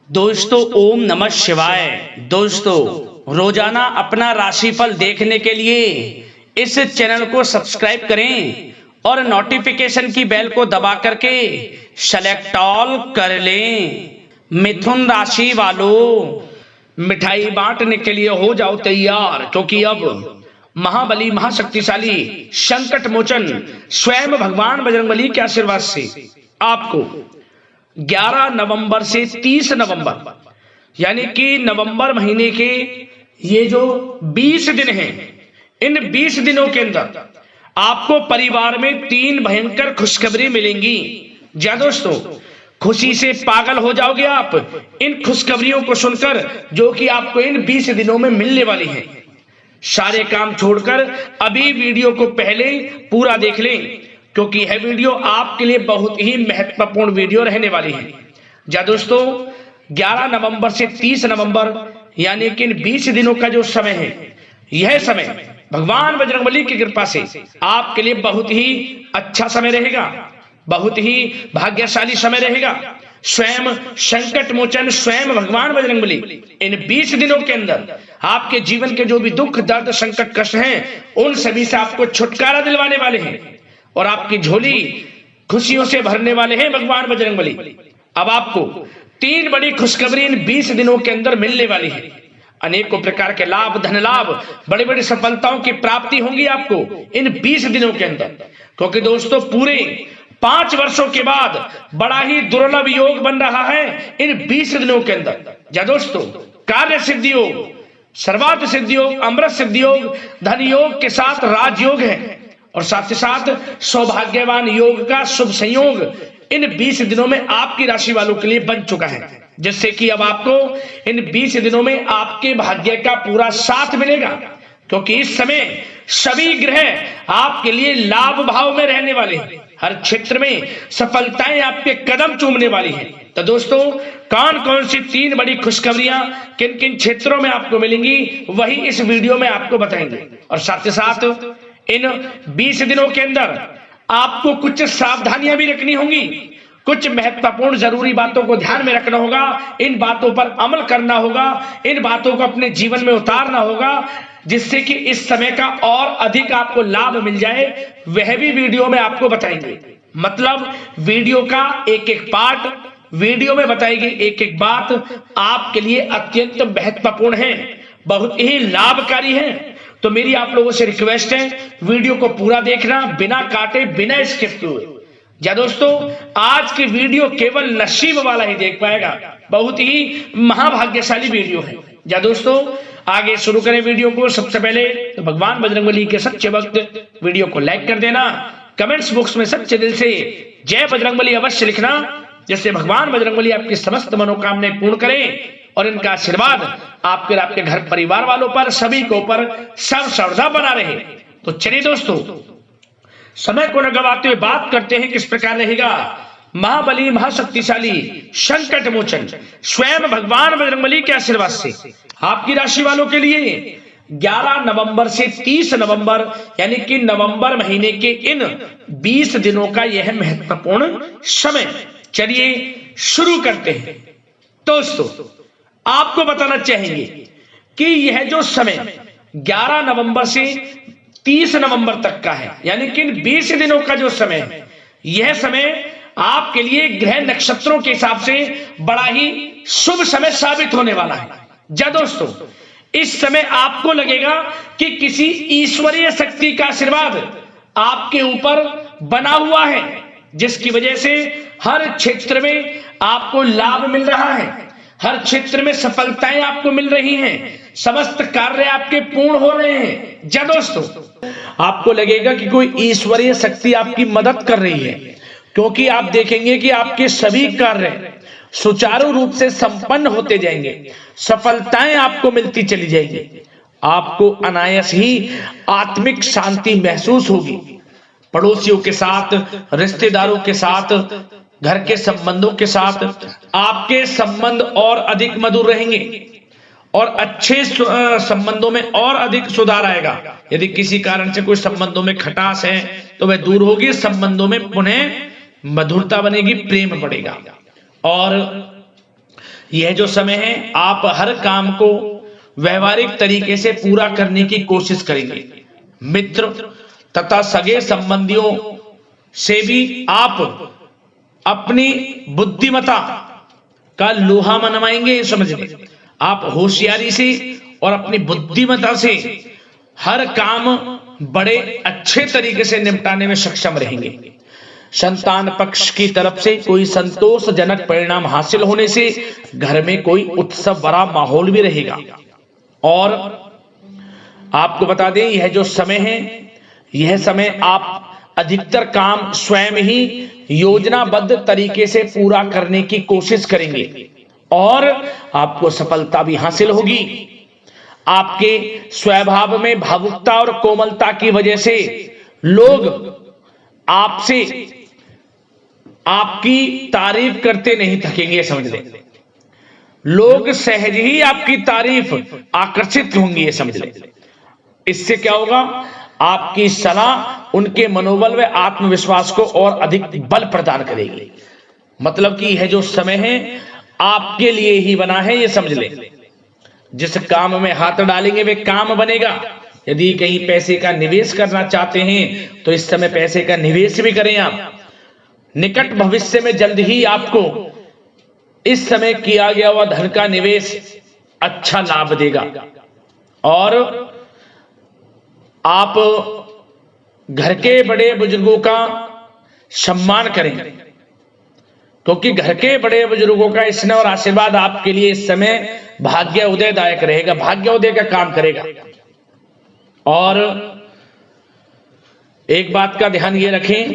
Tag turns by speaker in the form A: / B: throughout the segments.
A: दोस्तों ओम नमः शिवाय। दोस्तों रोजाना अपना राशिफल देखने के लिए इस चैनल को सब्सक्राइब करें और नोटिफिकेशन की बेल को दबा करके सेलेक्ट ऑल कर लें। मिथुन राशि वालों, मिठाई बांटने के लिए हो जाओ तैयार, क्योंकि अब महाबली महाशक्तिशाली संकट मोचन स्वयं भगवान बजरंगबली के आशीर्वाद से आपको 11 नवंबर से 30 नवंबर यानी कि नवंबर महीने के ये जो 20 दिन हैं, इन 20 दिनों के अंदर आपको परिवार में 3 भयंकर खुशखबरी मिलेंगी। जा दोस्तों, खुशी से पागल हो जाओगे आप इन खुशखबरियों को सुनकर, जो कि आपको इन 20 दिनों में मिलने वाली हैं। सारे काम छोड़कर अभी वीडियो को पहले पूरा देख लें, क्योंकि यह वीडियो आपके लिए बहुत ही महत्वपूर्ण वीडियो रहने वाली है। जा दोस्तों, 11 नवंबर से 30 नवंबर यानी कि इन 20 दिनों का जो समय है, यह समय भगवान बजरंगबली की कृपा से आपके लिए बहुत ही अच्छा समय रहेगा, बहुत ही भाग्यशाली समय रहेगा। स्वयं संकट मोचन स्वयं भगवान बजरंगबली इन 20 दिनों के अंदर आपके जीवन के जो भी दुख दर्द संकट कष्ट हैं, उन सभी से आपको छुटकारा दिलवाने वाले हैं और आपकी झोली खुशियों से भरने वाले हैं भगवान बजरंगबली। अब आपको 3 बड़ी खुशखबरी इन 20 दिनों के अंदर मिलने वाली है। अनेकों प्रकार के लाभ, धन लाभ, बड़ी बड़ी सफलताओं की प्राप्ति होंगी आपको इन 20 दिनों के अंदर, क्योंकि दोस्तों पूरे 5 वर्षों के बाद बड़ा ही दुर्लभ योग बन रहा है इन 20 दिनों के अंदर। जा दोस्तों, कार्य सिद्धि योग, सर्वार्थ सिद्धि योग, अमृत सिद्धि योग, धन योग के साथ राजयोग है और साथ ही साथ सौभाग्यवान योग का शुभ संयोग इन 20 दिनों में आपकी राशि वालों के लिए बन चुका है, जिससे कि अब आपको इन 20 दिनों में आपके भाग्य का पूरा साथ मिलेगा, क्योंकि इस समय सभी ग्रह आपके लिए लाभ भाव में रहने वाले हैं। हर क्षेत्र में सफलताएं आपके कदम चूमने वाली हैं। तो दोस्तों, कौन कौन सी 3 बड़ी खुशखबरियां किन किन क्षेत्रों में आपको मिलेंगी, वही इस वीडियो में आपको बताएंगे। और साथ ही साथ इन 20 दिनों के अंदर आपको कुछ सावधानियां भी रखनी होंगी, कुछ महत्वपूर्ण जरूरी बातों को ध्यान में रखना होगा, इन बातों पर अमल करना होगा, इन बातों को अपने जीवन में उतारना होगा, जिससे कि इस समय का और अधिक आपको लाभ मिल जाए। वह भी वीडियो में आपको बताएंगे। मतलब वीडियो का एक एक पार्ट, वीडियो में बताई गई एक एक बात आपके लिए अत्यंत महत्वपूर्ण है, बहुत ही लाभकारी है। तो मेरी आप लोगों से रिक्वेस्ट है, वीडियो को पूरा देखना, बिना काटे बिना स्किप किए। जा दोस्तों, आज की वीडियो केवल नसीब वाला ही देख पाएगा, बहुत ही महाभाग्यशाली वीडियो है। जा दोस्तों, आगे शुरू करें वीडियो को। सबसे पहले तो भगवान बजरंगबली के सच्चे भक्त वीडियो को लाइक कर देना, कमेंट्स बॉक्स में सच्चे दिल से जय बजरंगबली अवश्य लिखना, जिससे भगवान बजरंगबली आपकी समस्त मनोकामनाएं पूर्ण करें और इनका आशीर्वाद आपके आपके घर परिवार वालों पर, सभी को ऊपर सर्वदा बना रहे। तो चलिए दोस्तों, समय को न गवाते हुए बात करते हैं किस प्रकार रहेगा महाबली महाशक्तिशाली संकट मोचन स्वयं भगवान बजरंगबली के आशीर्वाद से आपकी राशि वालों के लिए 11 नवंबर से 30 नवंबर यानी कि नवंबर महीने के इन 20 दिनों का यह महत्वपूर्ण समय। चलिए शुरू करते हैं। दोस्तों, आपको बताना चाहेंगे कि यह जो समय 11 नवंबर से 30 नवंबर तक का है, यानी कि 20 दिनों का जो समय है, यह समय आपके लिए ग्रह नक्षत्रों के हिसाब से बड़ा ही शुभ समय साबित होने वाला है। जा दोस्तों, इस समय आपको लगेगा कि किसी ईश्वरीय शक्ति का आशीर्वाद आपके ऊपर बना हुआ है, जिसकी वजह से हर क्षेत्र में आपको लाभ मिल रहा है, हर क्षेत्र में सफलताएं आपको मिल रही हैं, समस्त कार्य आपके पूर्ण हो रहे हैं। जा दोस्तों, आपको लगेगा कि कोई ईश्वरीय शक्ति आपकी मदद कर रही है, क्योंकि आप देखेंगे कि आपके सभी कार्य सुचारू रूप से संपन्न होते जाएंगे, सफलताएं आपको मिलती चली जाएंगी, आपको अनायास ही आत्मिक शांति महसूस होगी। पड़ोसियों के साथ, रिश्तेदारों के साथ, घर के संबंधों के साथ आपके संबंध और अधिक मधुर रहेंगे और अच्छे संबंधों में और अधिक सुधार आएगा। यदि किसी कारण से कोई संबंधों में खटास है तो वह दूर होगी, संबंधों में पुनः मधुरता बनेगी, प्रेम बढ़ेगा। और यह जो समय है आप हर काम को व्यवहारिक तरीके से पूरा करने की कोशिश करेंगे। मित्र तथा सगे संबंधियों से भी आप अपनी बुद्धिमत्ता का लोहा मनवाएंगे। समझिए, आप होशियारी से और अपनी बुद्धिमत्ता से हर काम बड़े अच्छे तरीके से निपटाने में सक्षम रहेंगे। संतान पक्ष की तरफ से कोई संतोषजनक परिणाम हासिल होने से घर में कोई उत्सव भरा माहौल भी रहेगा। और आपको बता दें, यह जो समय है, यह समय आप अधिकतर काम स्वयं ही योजनाबद्ध तरीके से पूरा करने की कोशिश करेंगे और आपको सफलता भी हासिल होगी। आपके स्वभाव में भावुकता और कोमलता की वजह से लोग आपसे आपकी तारीफ करते नहीं थकेंगे। समझ लें, लोग सहज ही आपकी तारीफ आकर्षित होंगी, ये समझ लें। इससे क्या होगा, आपकी सलाह उनके मनोबल व आत्मविश्वास को और अधिक बल प्रदान करेगी। मतलब कि यह जो समय है आपके लिए ही बना है, ये समझ लें। जिस काम में हाथ डालेंगे वे काम बनेगा। यदि कहीं पैसे का निवेश करना चाहते हैं तो इस समय पैसे का निवेश भी करें आप। निकट भविष्य में जल्द ही आपको इस समय किया गया हुआ धन का निवेश अच्छा लाभ देगा। और आप घर के बड़े बुजुर्गों का सम्मान करें, क्योंकि घर के बड़े बुजुर्गों का स्नेह और आशीर्वाद आपके लिए इस समय भाग्य उदयदायक रहेगा, भाग्य उदय का काम करेगा। और एक बात का ध्यान ये रखें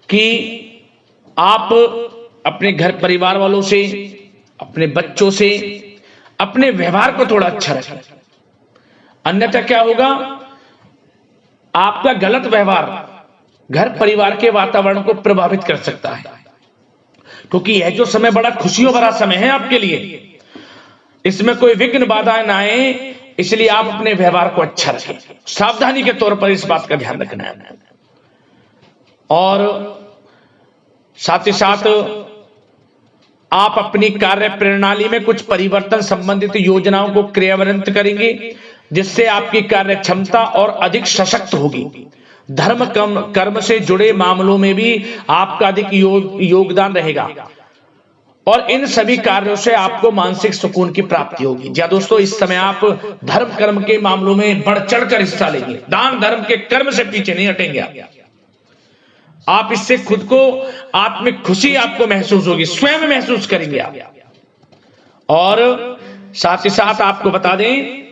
A: कि आप अपने घर परिवार वालों से, अपने बच्चों से अपने व्यवहार को थोड़ा अच्छा रखें। अन्यथा क्या होगा, आपका गलत व्यवहार घर परिवार के वातावरण को प्रभावित कर सकता है। क्योंकि यह जो समय बड़ा खुशियों भरा समय है आपके लिए, इसमें कोई विघ्न बाधाएं ना आए, इसलिए आप अपने व्यवहार को अच्छा रखें। सावधानी के तौर पर इस बात का ध्यान रखना है। और साथ ही साथ आप अपनी कार्य प्रणाली में कुछ परिवर्तन संबंधित योजनाओं को क्रियान्वित करेंगे, जिससे आपकी कार्य क्षमता और अधिक सशक्त होगी। धर्म कर्म से जुड़े मामलों में भी आपका अधिक योगदान रहेगा और इन सभी कार्यों से आपको मानसिक सुकून की प्राप्ति होगी। जी दोस्तों, इस समय आप धर्म कर्म के मामलों में बढ़ चढ़कर हिस्सा लेंगे। दान धर्म के कर्म से पीछे नहीं हटेंगे आप। इससे खुद को आत्मिक खुशी आपको महसूस होगी, स्वयं महसूस करेंगे आप। और साथ ही साथ आपको बता दें,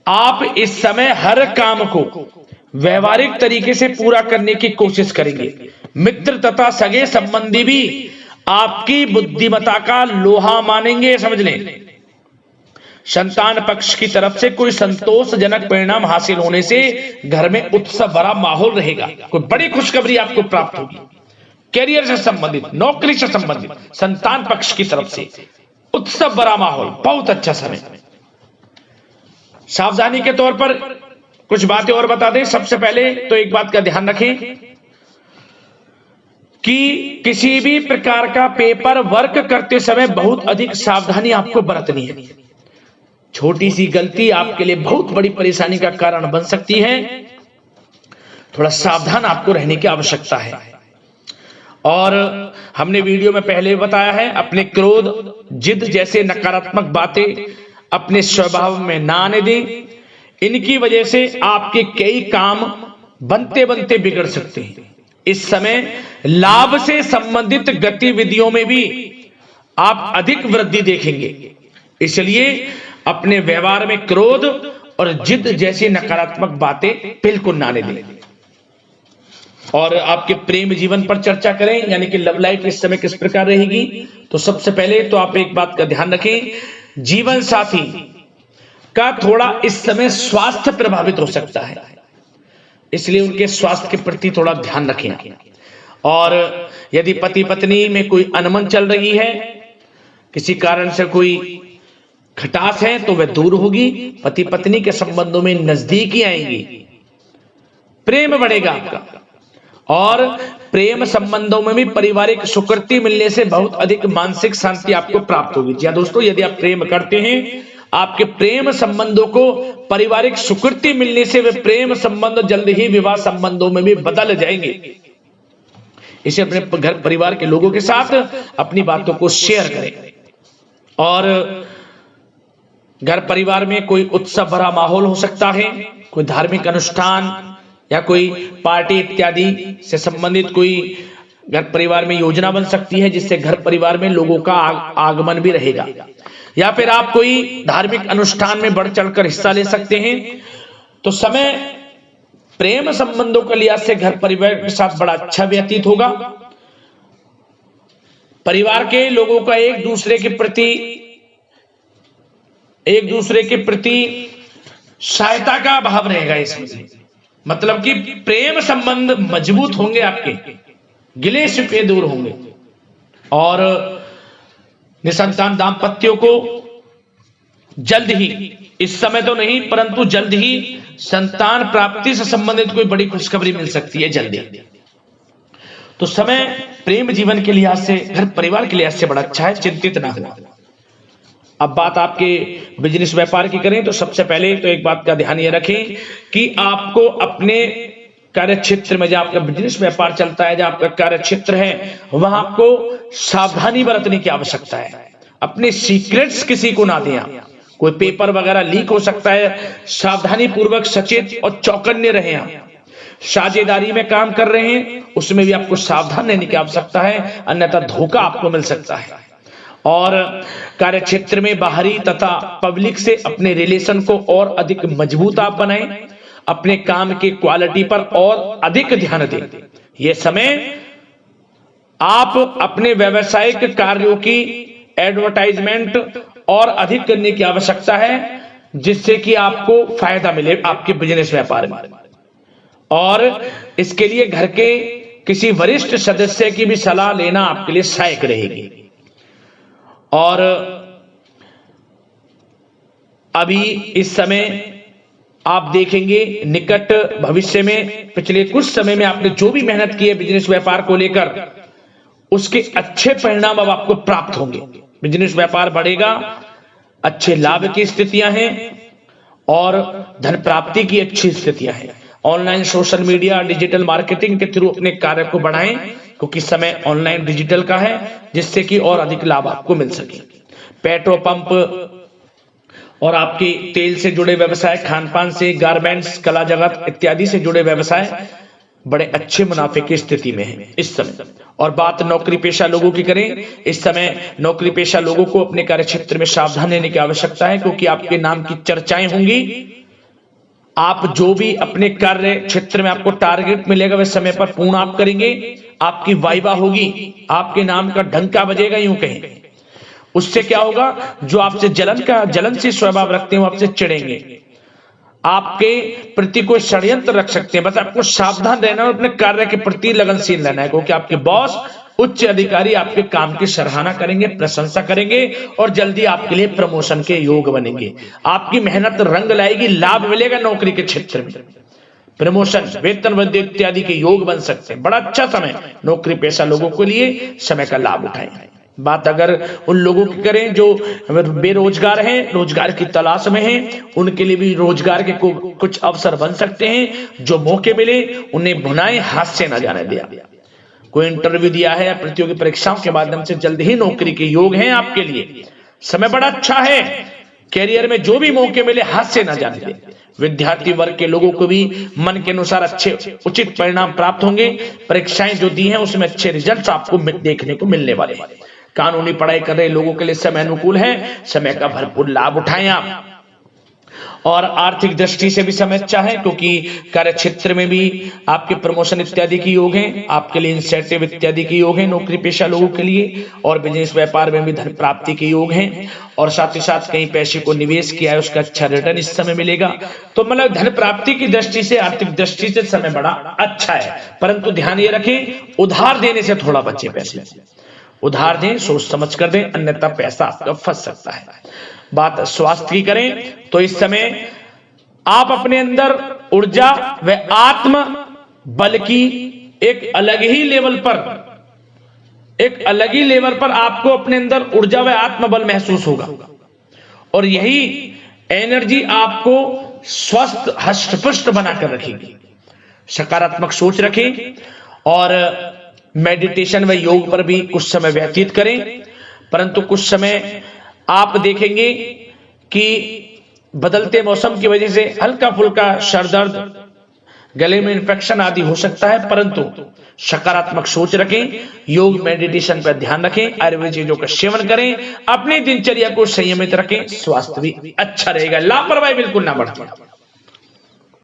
A: आप इस समय हर काम को व्यवहारिक तरीके से पूरा करने की कोशिश करेंगे। मित्र तथा सगे संबंधी भी आपकी बुद्धिमत्ता का लोहा मानेंगे। समझ लें, संतान पक्ष की तरफ से कोई संतोषजनक परिणाम हासिल होने से घर में उत्सव भरा माहौल रहेगा। कोई बड़ी खुशखबरी आपको प्राप्त होगी। कैरियर से संबंधित, नौकरी से संबंधित, संतान पक्ष की तरफ से उत्सव भरा माहौल, बहुत अच्छा समय। सावधानी के तौर पर कुछ बातें और बता दें। सबसे पहले तो एक बात का ध्यान रखें कि किसी भी प्रकार का पेपर वर्क करते समय बहुत अधिक सावधानी आपको बरतनी है। छोटी सी गलती आपके लिए बहुत बड़ी परेशानी का कारण बन सकती है। थोड़ा सावधान आपको रहने की आवश्यकता है। और हमने वीडियो में पहले बताया है, अपने क्रोध, जिद जैसे नकारात्मक बातें अपने स्वभाव में ना आने दें। इनकी वजह से आपके कई काम बनते बनते बिगड़ सकते हैं। इस समय लाभ से संबंधित गतिविधियों में भी आप अधिक वृद्धि देखेंगे, इसलिए अपने व्यवहार में क्रोध और जिद जैसी नकारात्मक बातें बिल्कुल ना आने दें। और आपके प्रेम जीवन पर चर्चा करें, यानी कि लव लाइफ इस समय किस प्रकार रहेगी। तो सबसे पहले तो आप एक बात का ध्यान रखें, जीवन साथी का थोड़ा इस समय स्वास्थ्य प्रभावित हो सकता है, इसलिए उनके स्वास्थ्य के प्रति थोड़ा ध्यान रखें। और यदि पति पत्नी में कोई अनबन चल रही है, किसी कारण से कोई खटास है, तो वह दूर होगी। पति पत्नी के संबंधों में नजदीकी आएंगी, प्रेम बढ़ेगा आपका। और प्रेम संबंधों में भी पारिवारिक स्वीकृति मिलने से बहुत अधिक मानसिक शांति आपको प्राप्त होगी। जी हाँ दोस्तों, यदि आप प्रेम करते हैं, आपके प्रेम संबंधों को पारिवारिक स्वीकृति मिलने से वे प्रेम संबंध जल्द ही विवाह संबंधों में भी बदल जाएंगे। इसे अपने घर परिवार के लोगों के साथ अपनी बातों को शेयर करें। और घर परिवार में कोई उत्सव भरा माहौल हो सकता है, कोई धार्मिक अनुष्ठान या कोई पार्टी इत्यादि से संबंधित कोई घर परिवार में योजना बन सकती है, जिससे घर परिवार में लोगों का आगमन भी रहेगा। या फिर आप कोई धार्मिक अनुष्ठान में बढ़ चढ़कर हिस्सा ले सकते हैं। तो समय प्रेम संबंधों के लिहाज से घर परिवार के साथ बड़ा अच्छा व्यतीत होगा। परिवार के लोगों का एक दूसरे के प्रति सहायता का भाव रहेगा इसमें, मतलब कि प्रेम संबंध मजबूत होंगे, आपके गिले शिकवे दूर होंगे। और निसंतान दाम्पत्यों को जल्द ही, इस समय तो नहीं परंतु जल्द ही संतान प्राप्ति से संबंधित कोई बड़ी खुशखबरी मिल सकती है जल्दी। तो समय प्रेम जीवन के लिहाज से, घर परिवार के लिहाज से बड़ा अच्छा है, चिंतित ना हो। अब बात आपके बिजनेस व्यापार की करें तो सबसे पहले तो एक बात का ध्यान ये रखें कि आपको अपने कार्य क्षेत्र में, जहां आपका बिजनेस व्यापार चलता है, जहां आपका कार्य क्षेत्र है, वहां आपको सावधानी बरतने की आवश्यकता है। अपने सीक्रेट्स किसी को ना दें। कोई पेपर वगैरह लीक हो सकता है, सावधानी पूर्वक सचेत और चौकन्ने रहें। आप साझेदारी में काम कर रहे हैं, उसमें भी आपको सावधान रहने की आवश्यकता है, अन्यथा धोखा आपको मिल सकता है। और कार्य क्षेत्र में बाहरी तथा पब्लिक से अपने रिलेशन को और अधिक मजबूत आप बनाएं। अपने काम की क्वालिटी पर और अधिक ध्यान दें। यह समय आप अपने व्यावसायिक कार्यों की एडवर्टाइजमेंट और अधिक करने की आवश्यकता है, जिससे कि आपको फायदा मिले आपके बिजनेस व्यापार में। और इसके लिए घर के किसी वरिष्ठ सदस्य की भी सलाह लेना आपके लिए सहायक रहेगी। और अभी इस समय आप देखेंगे निकट भविष्य में, पिछले कुछ समय में आपने जो भी मेहनत की है बिजनेस व्यापार को लेकर, उसके अच्छे परिणाम अब आपको प्राप्त होंगे। बिजनेस व्यापार बढ़ेगा, अच्छे लाभ की स्थितियां हैं और धन प्राप्ति की अच्छी स्थितियां हैं। Online social media digital marketing के थ्रू अपने कार्य को बढ़ाएं, क्योंकि समय ऑनलाइन डिजिटल का है, जिससे कि और अधिक लाभ आपको मिल सके। पेट्रोल पंप और आपके तेल से जुड़े व्यवसाय, खान पान से, गारमेंट्स, कला जगत इत्यादि से जुड़े व्यवसाय बड़े अच्छे मुनाफे की स्थिति में है इस समय। और बात नौकरी पेशा लोगों की करें, इस समय नौकरी पेशा लोगों को अपने कार्य क्षेत्र में सावधान रहने की आवश्यकता है, क्योंकि आपके नाम की चर्चाएं होंगी। आप जो भी अपने कार्य क्षेत्र में आपको टारगेट मिलेगा वह समय पर पूर्ण आप करेंगे। आपकी वाइवा होगी, आपके नाम का डंका बजेगा, यूं कहें। उससे क्या होगा, जो आपसे जलनशील स्वभाव रखते हैं वो आपसे चिढ़ेंगे, आपके प्रति कोई षड्यंत्र रख सकते हैं। बस आपको सावधान रहना और अपने कार्य के प्रति लगनशील रहना है, क्योंकि आपके बॉस, उच्च अधिकारी आपके काम की सराहना करेंगे, प्रशंसा करेंगे और जल्दी आपके लिए प्रमोशन के योग बनेंगे। आपकी मेहनत रंग लाएगी, लाभ मिलेगा नौकरी के क्षेत्र में, प्रमोशन, वेतन वृद्धि इत्यादि के योग बन सकते हैं। बड़ा अच्छा समय नौकरी पेशा लोगों के लिए, समय का लाभ उठाएं। बात अगर उन लोगों की करें जो बेरोजगार हैं, रोजगार की तलाश में हैं, उनके लिए भी रोजगार के कुछ अवसर बन सकते हैं। जो मौके मिले उन्हें भुनाएं, हाथ से न जाने दिया। कोई इंटरव्यू दिया है या प्रतियोगी परीक्षाओं के माध्यम से जल्द ही नौकरी के योग हैं आपके लिए। समय बड़ा अच्छा है, कैरियर में जो भी मौके मिले हाथ से न जाने दें। विद्यार्थी वर्ग के लोगों को भी मन के अनुसार अच्छे उचित परिणाम प्राप्त होंगे। परीक्षाएं जो दी हैं उसमें अच्छे रिजल्ट आपको देखने को मिलने वाले हैं। कानूनी पढ़ाई कर रहे लोगों के लिए समय अनुकूल है, समय का भरपूर लाभ उठाएं आप। और आर्थिक दृष्टि से भी समय अच्छा है, क्योंकि कार्य क्षेत्र में भी आपके प्रमोशन इत्यादि के योग हैं, आपके लिए इंसेंटिव इत्यादि के योग हैं नौकरी पेशा लोगों के लिए। और बिजनेस व्यापार में भी धन प्राप्ति के योग हैं, और साथ ही साथ कहीं पैसे को निवेश किया है उसका अच्छा रिटर्न इस समय मिलेगा। तो मतलब धन प्राप्ति की दृष्टि से, आर्थिक दृष्टि से समय बड़ा अच्छा है। परंतु ध्यान ये रखें, उधार देने से थोड़ा बचे। पैसे उधार दें, सोच समझ कर दें, अन्यथा पैसा आपका फंस सकता है। बात स्वास्थ्य की करें तो इस समय आप अपने अंदर ऊर्जा व आत्म बल की एक अलग ही लेवल पर आपको अपने अंदर ऊर्जा व आत्मबल महसूस होगा और यही एनर्जी आपको स्वस्थ हष्ट-पुष्ट बनाकर रखेगी। सकारात्मक सोच रखें और मेडिटेशन व योग पर भी कुछ समय व्यतीत करें, परंतु कुछ समय आप देखेंगे कि बदलते मौसम की वजह से हल्का फुल्का सर दर्द, गले में इन्फेक्शन आदि हो सकता है, परंतु सकारात्मक सोच रखें, योग मेडिटेशन पर ध्यान रखें, आयुर्वेद चीजों का सेवन करें, अपनी दिनचर्या को संयमित रखें, स्वास्थ्य भी अच्छा रहेगा। लापरवाही बिल्कुल ना बरतें।